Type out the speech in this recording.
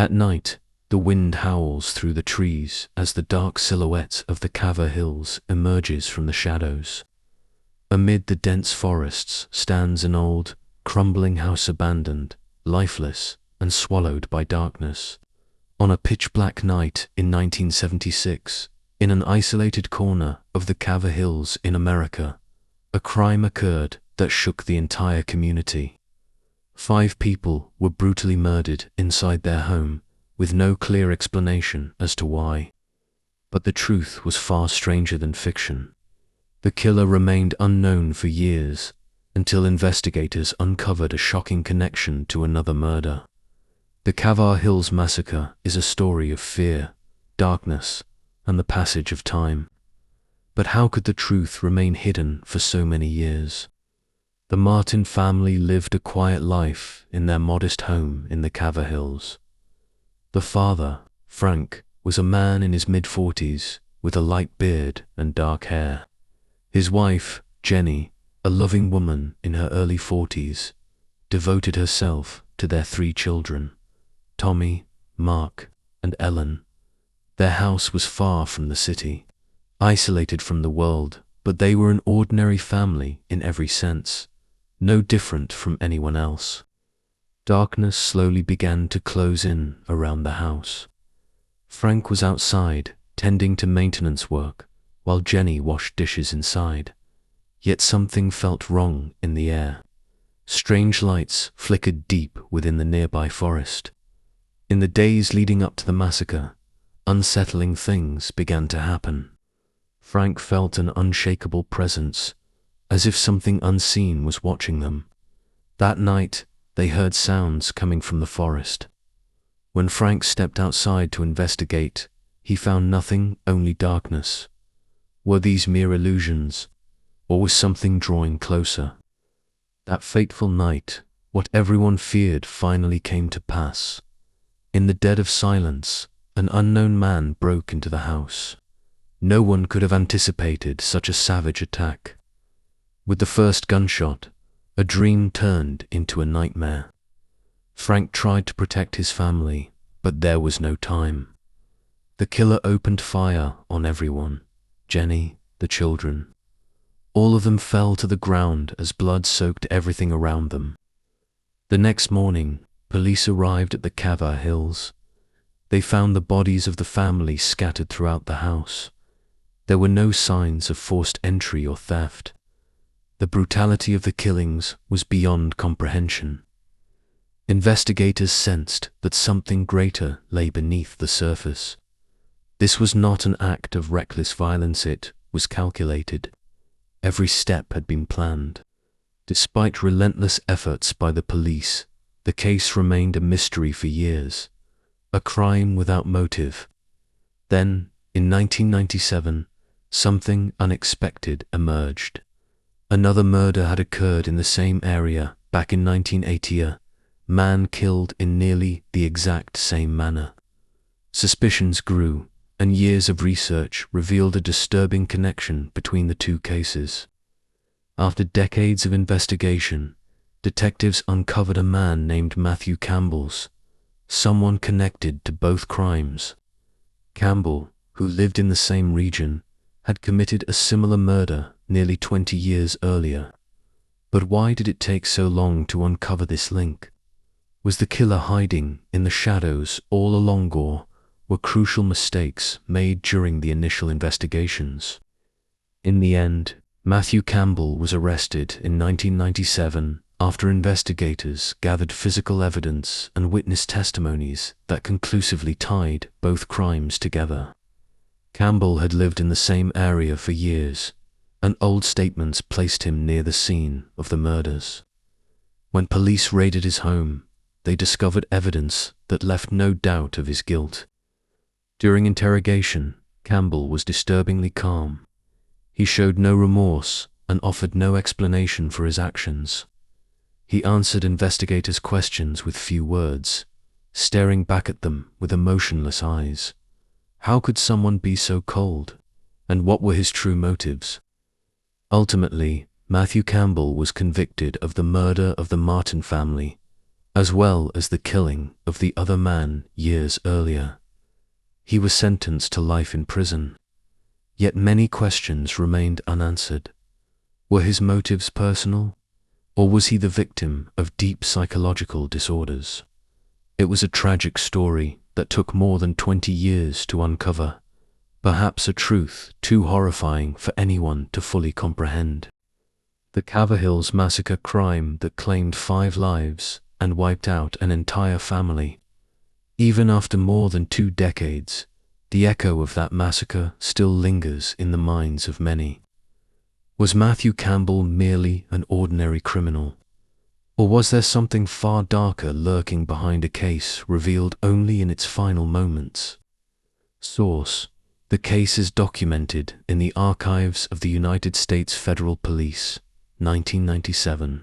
At night, the wind howls through the trees as the dark silhouette of the Calver Hills emerges from the shadows. Amid the dense forests stands an old, crumbling house, abandoned, lifeless, and swallowed by darkness. On a pitch-black night in 1976, in an isolated corner of the Calver Hills in America, a crime occurred that shook the entire community. 5 people were brutally murdered inside their home, with no clear explanation as to why. But the truth was far stranger than fiction. The killer remained unknown for years, until investigators uncovered a shocking connection to another murder. The Calver Hills Massacre is a story of fear, darkness, and the passage of time. But how could the truth remain hidden for so many years? The Martin family lived a quiet life in their modest home in the Calver Hills. The father, Frank, was a man in his mid-40s with a light beard and dark hair. His wife, Jenny, a loving woman in her early 40s, devoted herself to their 3 children, Tommy, Mark, and Ellen. Their house was far from the city, isolated from the world, but they were an ordinary family in every sense, no different from anyone else. Darkness slowly began to close in around the house. Frank was outside, tending to maintenance work, while Jenny washed dishes inside. Yet something felt wrong in the air. Strange lights flickered deep within the nearby forest. In the days leading up to the massacre, unsettling things began to happen. Frank felt an unshakable presence, as if something unseen was watching them. That night, they heard sounds coming from the forest. When Frank stepped outside to investigate, he found nothing, only darkness. Were these mere illusions, or was something drawing closer? That fateful night, what everyone feared finally came to pass. In the dead of silence, an unknown man broke into the house. No one could have anticipated such a savage attack. With the first gunshot, a dream turned into a nightmare. Frank tried to protect his family, but there was no time. The killer opened fire on everyone, Jenny, the children. All of them fell to the ground as blood soaked everything around them. The next morning, police arrived at the Calver Hills. They found the bodies of the family scattered throughout the house. There were no signs of forced entry or theft. The brutality of the killings was beyond comprehension. Investigators sensed that something greater lay beneath the surface. This was not an act of reckless violence, it was calculated. Every step had been planned. Despite relentless efforts by the police, the case remained a mystery for years, a crime without motive. Then, in 1997, something unexpected emerged. Another murder had occurred in the same area back in 1980, a man killed in nearly the exact same manner. Suspicions grew, and years of research revealed a disturbing connection between the 2 cases. After decades of investigation, detectives uncovered a man named Matthew Campbell's, someone connected to both crimes. Campbell, who lived in the same region, had committed a similar murder nearly 20 years earlier. But why did it take so long to uncover this link? Was the killer hiding in the shadows all along, or were crucial mistakes made during the initial investigations? In the end, Matthew Campbell was arrested in 1997 after investigators gathered physical evidence and witness testimonies that conclusively tied both crimes together. Campbell had lived in the same area for years, and old statements placed him near the scene of the murders. When police raided his home, they discovered evidence that left no doubt of his guilt. During interrogation, Campbell was disturbingly calm. He showed no remorse and offered no explanation for his actions. He answered investigators' questions with few words, staring back at them with emotionless eyes. How could someone be so cold? And what were his true motives? Ultimately, Matthew Campbell was convicted of the murder of the Martin family, as well as the killing of the other man years earlier. He was sentenced to life in prison. Yet many questions remained unanswered. Were his motives personal, or was he the victim of deep psychological disorders? It was a tragic story that took more than 20 years to uncover, perhaps a truth too horrifying for anyone to fully comprehend. The Calver Hills Massacre, crime that claimed 5 lives and wiped out an entire family. Even after more than 2 decades, the echo of that massacre still lingers in the minds of many. Was Matthew Campbell merely an ordinary criminal? Or was there something far darker lurking behind a case revealed only in its final moments? Source: the case is documented in the archives of the United States Federal Police, 1997.